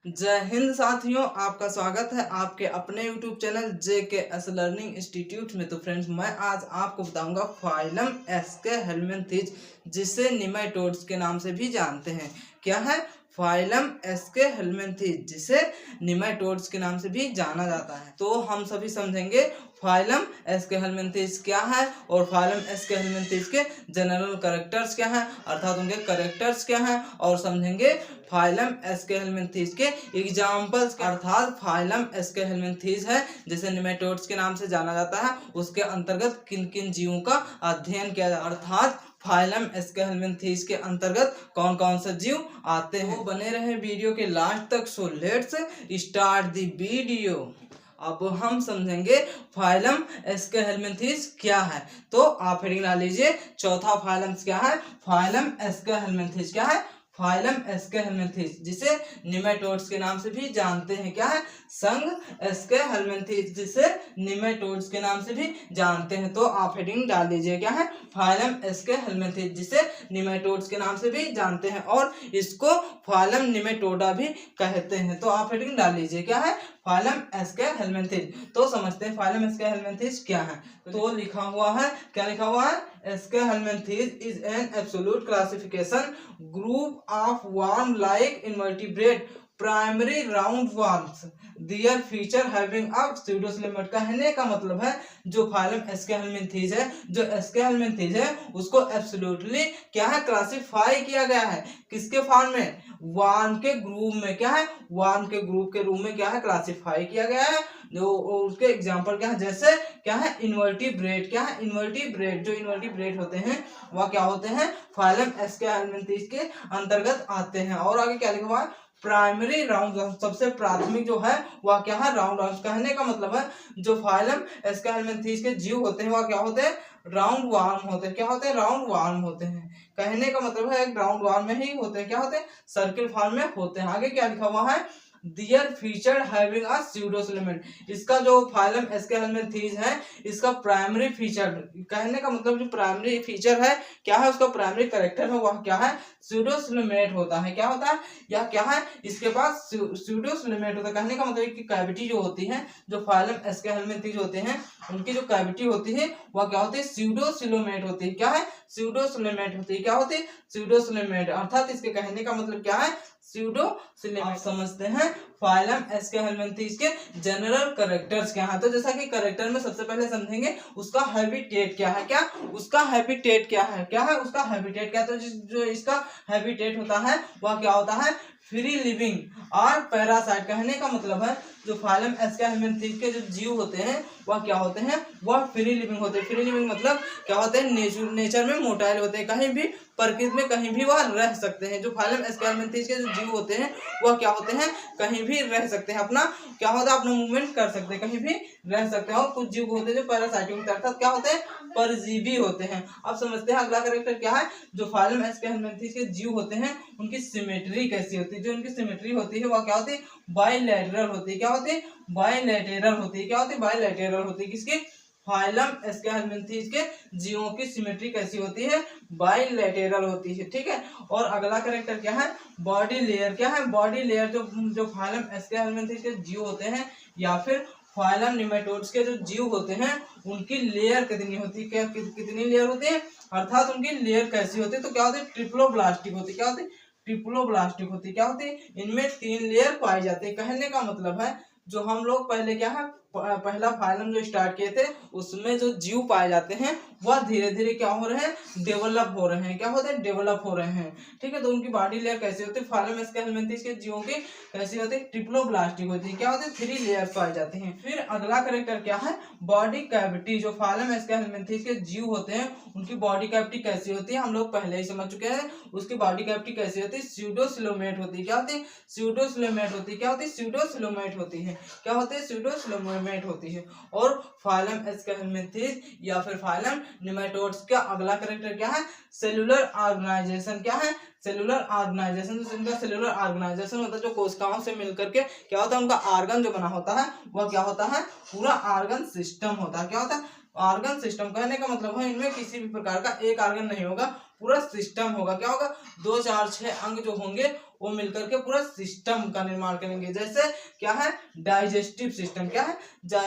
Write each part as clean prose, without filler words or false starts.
जय हिंद साथियों, आपका स्वागत है आपके अपने YouTube channel JKS learning institute में। तो फ्रेंड्स, मैं आज आपको बताऊंगा फाइलम एस्के हेलमिंथेज, जिसे निमेटोड्स के नाम से भी जानते हैं। क्या है? फाइलम एस्के हेलमिंथेज, जिसे निमेटोड्स के नाम से भी जाना जाता है। तो हम सभी समझेंगे फाइलम एस्के हेलमिंथेज क्या है और फाइलम एस्के हेलमिंथेज के जनरल कैरेक्टर्स क्या हैं, अर्थात उनके कैरेक्टर्स क्या हैं, और समझेंगे फाइलम एस्के हेलमिंथेज के एग्जाम्पल्स, अर्थात फाइलम एस्के हेलमिंथेज है जिसे निमेटोड्स के नाम से जाना जाता है, उसके अंतर्गत किन किन जीवों का अध्ययन किया जाता है, अर्थात फाइलम एस्के हेलमिंथेज के अंतर्गत कौन कौन से जीव आते हैं। तो बने रहे वीडियो के लास्ट तक। So let's start the video. अब हम समझेंगे फाइलम एस्के हेलमिंथेज क्या है। तो आप हेडिंग डाल लीजिए, चौथा फाइलम क्या है? फाइलम एस्के हेलमिंथेज क्या है? फाइलम एस्के हेलमिंथेज, जिसे निमेटोड्स के नाम से भी जानते हैं। क्या है? संघ एस्के हेलमिंथेज, जिसे निमेटोड्स के नाम से भी जानते हैं। तो आप हेडिंग डाल दीजिए, क्या है? फाइलम एस्के हेलमिंथेज, जिसे निमेटोड्स के नाम से भी जानते हैं और इसको फाइलम निमेटोडा भी कहते हैं। तो आप हेडिंग डाल लीजिए, क्या है? फाइलम एस्के हेलमिंथेज। तो समझते हैं फाइलम एस्के हेलमिंथेज क्या है। तो लिखा हुआ है, क्या लिखा हुआ है? Aschelminthes is an absolute classification group of worm like invertebrate primary round worms their feature having a pseudocoelomate। कहने का मतलब है जो फाइलम एस्के हेलमिंथेज है, जो एस्के हेलमिंथेज है, उसको एब्सोल्युटली क्या है? क्लासिफाई किया गया है। किसके फॉर्म में? वर्म के ग्रुप में। क्या है? वर्म के ग्रुप के रूप में क्या है? क्लासिफाई किया गया है। जो उसके एग्जांपल क्या है? जैसे क्या है? इन्वर्टिब्रेट। क्या है? इन्वर्टिब्रेट। जो इन्वर्टिब्रेट होते हैं वह क्या होते हैं? फाइलम एस्के हेलमिंथेज के अंतर्गत आते हैं। और आगे क्या लिखा हुआ है? प्राइमरी राउंड, सबसे प्राथमिक जो है वह क्या है? Round worms. कहने का मतलब है जो फाइलम एस्के हेलमिंथेज के जीव होते हैं वह क्या होते हैं? राउंड वर्म होते हैं। क्या होते हैं? राउंड वर्म होते हैं। कहने का मतलब है एक राउंड वर्म में ही होते हैं। क्या होते हैं? सर्किल फॉर्म में होते हैं। आगे क्या लिखा हुआ है? दियर फीचर हैविंग अ pseudocoelomate। इसका जो फाइलम एस्के हेलमिंथेज है, इसका प्राइमरी फीचर, कहने का मतलब जो प्राइमरी फीचर है क्या है? उसका प्राइमरी कैरेक्टर है वह क्या है? pseudocoelomate होता है। क्या होता है? या क्या है? इसके पास pseudocoelomate होता है। कहने का मतलब कि कैविटी जो होती है, जो फाइलम एस्के हेलमिंथेज होते हैं, उनकी जो कैविटी होती है वह क्या होती है? pseudocoelomate होती है। क्या है? pseudocoelomate होती है। क्या होती है? pseudocoelomate। अर्थात इसके कहने का मतलब क्या है? pseudocoelomate। आप समझते हैं फाइलम एस्के हेलमिंथेज के जनरल कैरेक्टर्स क्या है। तो जैसा कि कैरेक्टर में सबसे पहले समझेंगे उसका हैबिटेट क्या है। क्या उसका हैबिटेट क्या है? क्या है उसका हैबिटेट? क्या तो जो इसका हैबिटेट होता है वह क्या होता है? फ्री लिविंग और पैरासाइट। कहने का मतलब है जो फाइलम एस्के हेलमिंथेज के जो जीव होते हैं वह क्या होते हैं? वह फ्री लिविंग होते हैं। फ्री लिविंग मतलब क्या होते हैं? नेचर में मोटाइल होते हैं, कहीं भी प्रकृति में कहीं भी वह रह सकते हैं। जो फाइलम एस्के हेलमिंथेज के जो जीव होते हैं वह क्या होते हैं? कहीं भी रह सकते हैं। अपना क्या होता है? अपना मूवमेंट कर सकते हैं, कहीं भी रह सकते हैं। और कुछ जीव होते हैं जो पैरासाइटिक होते हैं, अर्थात क्या होते हैं? परजीवी होते हैं। अब समझते हैं अगला कैरेक्टर क्या है। जो फाइलम एस्के हेलमिंथेज के जीव होते हैं उनकी सिमेट्री कैसी होती है? जो उनकी सिमेट्री होती है वह क्या होती है? बाइलैटरल होती है। क्या होती है? बाइलैटरल होती है। क्या होती है? बाइलैटरल होती है। किसकी? फाइलम एस्के हेलमिंथेज के जीवों की सिमेट्री कैसी होती है? बाइलैटरल होती है। ठीक है। और अगला कैरेक्टर क्या है? Body layer. क्या है? Body layer. जो फाइलम एस्के हेलमिंथेज के जीव होते हैं या फिर फाइलम निमेटोड्स के जो जीव होते हैं उनकी लेयर कितनी होती है? क्या कितनी लेयर होती है? अर्थात उनकी लेयर कैसी होती है? तो क्या होती है? ट्रिप्लोब्लास्टिक होती है। क्या होती है? ट्रिप्लोब्लास्टिक होती है। क्या होती है? इनमें 3 लेयर पाई जाती है। कहने का मतलब है जो हम लोग पहले क्या है पहला फाइलम जो स्टार्ट किए थे उसमें जो जीव पाए जाते हैं वह धीरे धीरे क्या हो रहे हैं? डेवलप हो रहे हैं। क्या होते हैं? डेवलप हो रहे हैं। ठीक है। तो उनकी बॉडी लेयर कैसी होती है? फाइलम एस्के हेलमिंथेज के जीवों की कैसी होती है? ट्रिप्लोब्लास्टिक होती है। क्या होती है? 3 लेयर पाए जाते हैं। फिर अगला कैरेक्टर क्या है? Body cavity. जो फाइलम एस्के हेलमिंथेज के जीव होते हैं उनकी बॉडी कैविटी कैसी होती है हम लोग पहले ही समझ चुके हैं। उसकी बॉडी कैविटी कैसी होती है? स्यूडोसिलोमेट होती है। क्या होती है? स्यूडोसिलोमेट होती है। क्या होती है? स्यूडोसिलोमेट होती है। क्या होती है? स्यूडोसिलोमेट होती है। और फाइलम एस्के हेलमिंथेज या फिर फाइलम निमेटोड्स का अगला कैरेक्टर क्या है? Cellular organisation. क्या है? Cellular organisation. तो इनका सेलुलर ऑर्गेनाइजेशन होता है जो कोशिकाओं से मिलकर के क्या होता है? उनका ऑर्गन जो बना होता है वह क्या होता है? पूरा ऑर्गन सिस्टम होता है। क्या होता है? Organ system. कहने का मतलब है इनमें किसी भी प्रकार का एक ऑर्गन नहीं होगा, पूरा सिस्टम होगा। क्या होगा? 2 4 6 अंग जो होंगे वो मिलकर के पूरा सिस्टम का निर्माण करेंगे। जैसे क्या है? Digestive system. क्या है?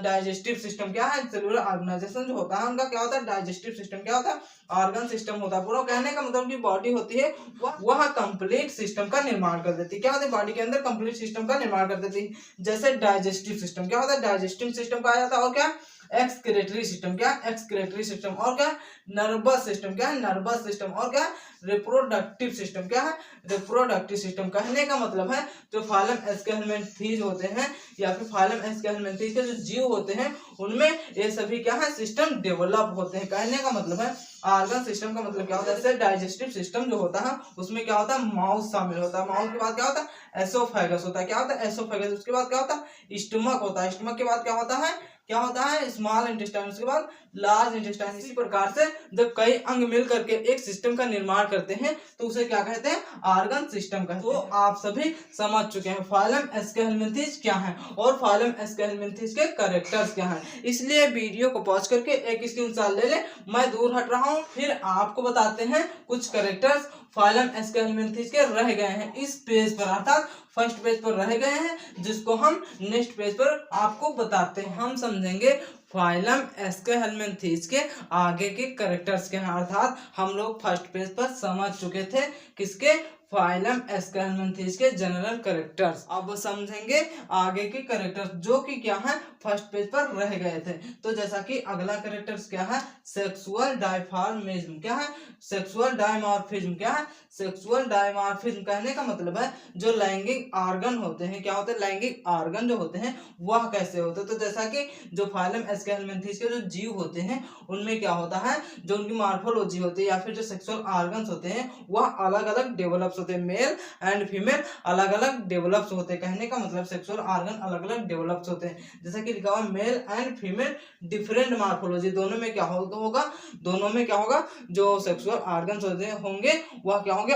डाइजेस्टिव सिस्टम क्या है? सेलुलर ऑर्गेनाइजेशन जो होता है उनका क्या होता है? डाइजेस्टिव सिस्टम क्या होता है? ऑर्गन सिस्टम होता है। पूरा कहने का मतलब की बॉडी होती है वह कंप्लीट सिस्टम का निर्माण कर देती है। क्या होता है? बॉडी के अंदर कंप्लीट सिस्टम का निर्माण कर देती है। जैसे डाइजेस्टिव सिस्टम क्या होता है? डाइजेस्टिव सिस्टम कहा जाता है। और क्या? Excretory system. क्या? Excretory system. और क्या? Nervous system. क्या है? Nervous system. और क्या? Reproductive system. क्या है? Reproductive system. कहने का मतलब है जो फाइलम एस्केलमेंथीज होते हैं या फिर फाइलम एस्केलमेंथीज के जो जीव होते हैं उनमें ये सभी क्या है? सिस्टम डेवलप होते हैं। कहने का मतलब है ऑर्गन सिस्टम का मतलब क्या होता है? जैसे डाइजेस्टिव सिस्टम जो होता है उसमें क्या होता है? माउस शामिल होता है। माउस के बाद क्या होता है? एसोफेगस होता है। क्या होता है? एसोफेगस। उसके बाद क्या होता है? स्टमक होता है। स्टमक के बाद क्या होता है? क्या होता है? Small intestine. उसके बाद लार्ज इंटेस्टाइन। इसी प्रकार से जब कई अंग मिल करके एक सिस्टम का निर्माण करते हैं तो उसे क्या कहते हैं? ऑर्गन सिस्टम कहते हैं। तो आप सभी समझ चुके हैं फाइलम एस्केलमेंथीज क्या है और फाइलम एस्केलमेंथीज के कैरेक्टर्स क्या हैं। इसलिए वीडियो को पॉज करके एक स्क्रीनशॉट ले ले, मैं दूर हट रहा हूँ, फिर आपको बताते हैं कुछ कैरेक्टर्स फाइलम एस्केलमेंथीज के रह गए हैं इस पेज पर, अर्थात फर्स्ट पेज पर रह गए हैं जिसको हम नेक्स्ट पेज पर आपको बताते हैं। हम समझेंगे फाइलम एस्केलमेंथीज के आगे के कैरेक्टर्स के हैं, अर्थात हम लोग फर्स्ट पेज पर समझ चुके थे किसके? फाइलम एस्केलमेंथीज के जनरल कैरेक्टर्स। अब समझेंगे आगे के कैरेक्टर्स जो कि क्या है? फर्स्ट पेज पर रह गए थे। तो जैसा कि अगला कैरेक्टर्स क्या है? सेक्सुअल डायफॉर्मिज्म। क्या है? Sexual dimorphism. क्या है? सेक्सुअल डायमॉर्फिज्म कहने का मतलब है जो लैंगिक ऑर्गन होते हैं। क्या होते हैं? लैंगिक ऑर्गन जो होते हैं वह कैसे होते हैं? तो जैसा कि जो फाइलम एस्केलमेंथीज के जो जीव होते हैं उनमें क्या होता है? जो उनकी मार्फोलॉजी होती है या फिर जो सेक्सुअल ऑर्गन्स होते हैं वह अलग अलग डेवलप्स होते हैं। मेल एंड फीमेल अलग अलग डेवलप्स होते हैं। कहने का मतलब सेक्सुअल ऑर्गन अलग अलग डेवलप्स होते हैं। जैसा कि लिखा हुआ male and female different morphology. दोनों में क्या होगा? दोनों में क्या होगा? जो सेक्सुअल ऑर्गन्स होंगे वह क्या होंगे?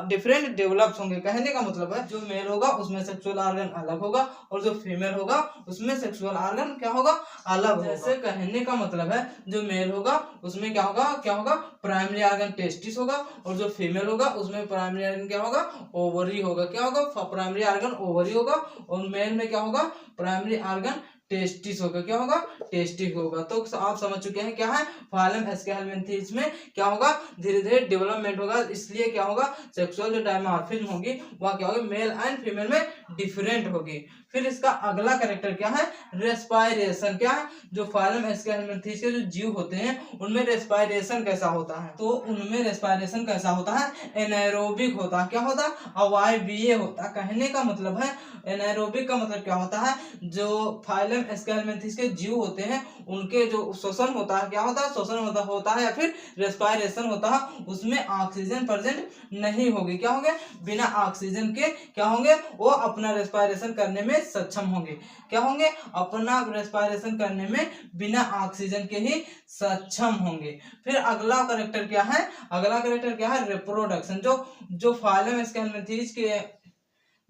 डिफरेंट डेवलप्स होंगे। कहने का मतलब है जो मेल होगा उसमें सेक्सुअल ऑर्गन अलग होगा और जो फीमेल होगा उसमें सेक्सुअल ऑर्गन क्या होगा? अलग होगा। जैसे कहने का मतलब है जो मेल होगा उसमें क्या होगा? प्राइमरी ऑर्गन टेस्टिस होगा और जो फीमेल होगा उसमें प्राइमरी ऑर्गन क्या होगा? ओवरी होगा। क्या होगा? प्राइमरी ऑर्गन ओवरी होगा और मेल में क्या होगा? प्राइमरी ऑर्गन टेस्टिस होगा। क्या होगा? टेस्टिस होगा। तो आप समझ चुके हैं क्या है? फाइलम एस्केलमेंथीज में क्या होगा? धीरे धीरे डेवलपमेंट होगा, इसलिए क्या होगा? सेक्सुअल जो डायमॉर्फिज्म होगी वह क्या होगी? मेल एंड फीमेल में डिफरेंट होगी। फिर इसका अगला कैरेक्टर क्या है? रेस्पायरेशन। क्या है? जो फाइलम एस्केलमेंथीज के जो जीव होते हैं उनमें रेस्पायरेशन कैसा होता है? तो उनमें रेस्पायरेशन कैसा होता है? एनाएरोबिक होता है। क्या होता है? अवायवीय होता है। कहने का मतलब है एनाएरोबिक का मतलब क्या होता है? जो फाइलम एस्केलमेंथीज के जीव होते हैं उनके जो शोषण होता है क्या होता है? शोषण होता है या फिर रेस्पायरेशन होता है उसमें ऑक्सीजन प्रेजेंट नहीं होगी। क्या होंगे? बिना ऑक्सीजन के क्या होंगे? वो अपना रेस्पायरेशन करने में सक्षम होंगे। क्या होंगे? अपना रेस्पायरेशन करने में बिना ऑक्सीजन के ही सक्षम होंगे। फिर अगला कैरेक्टर क्या है? अगला कैरेक्टर क्या है? रिप्रोडक्शन। जो फाइलम एस्केलमेंथीज के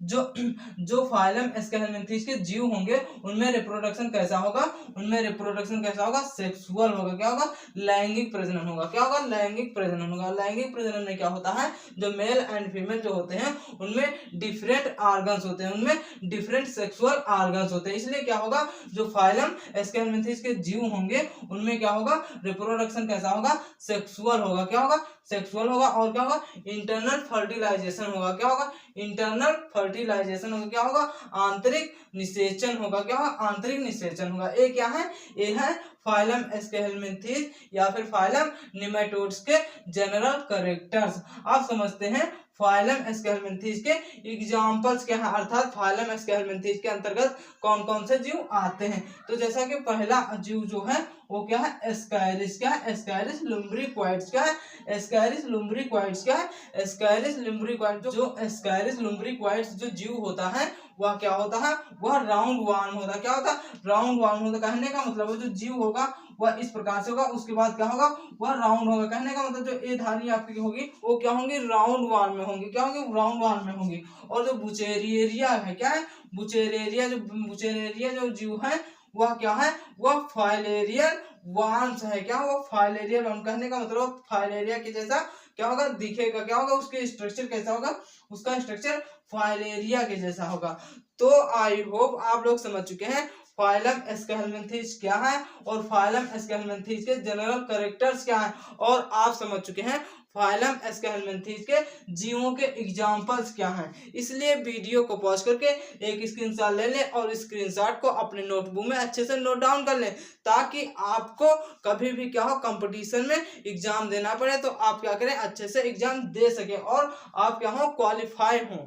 जो फाइलम एस्केलमेंथीज के जीव होंगे उनमें रिप्रोडक्शन कैसा होगा? उनमें रिप्रोडक्शन कैसा होगा? सेक्सुअल होगा। क्या होगा? लैंगिक प्रजनन होगा। क्या होगा? लैंगिक प्रजनन होगा। लैंगिक प्रजनन में क्या होता है? जो मेल एंड फीमेल जो होते हैं उनमें डिफरेंट ऑर्गन्स होते हैं, उनमें डिफरेंट सेक्सुअल ऑर्गन्स होते हैं। इसलिए क्या होगा? जो फाइलम एस्केलमेंथीज के जीव होंगे उनमें क्या होगा? रिप्रोडक्शन कैसा होगा? सेक्सुअल होगा। क्या होगा? सेक्सुअल होगा। और क्या होगा? इंटरनल फर्टिलाइजेशन होगा। क्या होगा? इंटरनल फर्टिलाइजेशन होगा। क्या होगा? आंतरिक निषेचन होगा। क्या होगा? आंतरिक निषेचन होगा। ये क्या है? ये है फाइलम एस्केलमेंथीज या फिर फाइलम निमेटोड्स के जनरल कैरेक्टर्स। आप समझते हैं फाइलम एस्केलमेंथीज के एग्जांपल्स क्या है, अर्थात फाइलम एस्केलमेंथीज के अंतर्गत कौन कौन से जीव आते हैं। तो जैसा कि पहला जीव जो है वो क्या है? एस्कैरिस। क्या है? एस्कैरिस लुम्ब्रिक्वाइड्स। क्या है? एस्कैरिस लुम्ब्रिक्वाइड्स। क्या है? एस्कैरिस लुम्ब्रिक्वाइड। जो एस्कैरिस लुम्ब्रिक्वाइड्स जो जीव होता है वह क्या होता है? वह राउंड वार्म होता है। क्या होता है? राउंड वार्म होता है। कहने का मतलब वो जो जीव होगा वह इस प्रकार से होगा, उसके बाद क्या होगा? वह राउंड होगा। कहने का मतलब जो ए धारी आपकी होगी वो क्या होंगी? राउंड वार्म में होंगी। क्या होंगी? राउंड वार्म में होंगी। और जो बुचेरिएरिया है, क्या है? बुचेरिएरिया जो जीव है वह क्या है, वह फाइलेरियल वर्म्स है। क्या होगा, फाइलेरियल वर्म। कहने का मतलब फाइलेरिया के जैसा क्या होगा, दिखेगा। क्या होगा, उसके स्ट्रक्चर कैसा होगा, उसका स्ट्रक्चर फाइलेरिया के जैसा होगा। तो आई होप आप लोग समझ चुके हैं फाइलम एस्केलमेंथीज क्या है और फाइलम एस्केलमेंथीज के जनरल कैरेक्टर्स क्या है, और आप समझ चुके हैं फाइलम एस्केलमेंथीज के जीवों के एग्जांपल्स क्या हैं। इसलिए वीडियो को पॉज करके एक स्क्रीनशॉट ले लें और स्क्रीनशॉट को अपने नोटबुक में अच्छे से नोट डाउन कर लें, ताकि आपको कभी भी क्या हो, कंपटीशन में एग्जाम देना पड़े तो आप क्या करें, अच्छे से एग्जाम दे सकें और आप क्या हो, क्वालिफाई हों।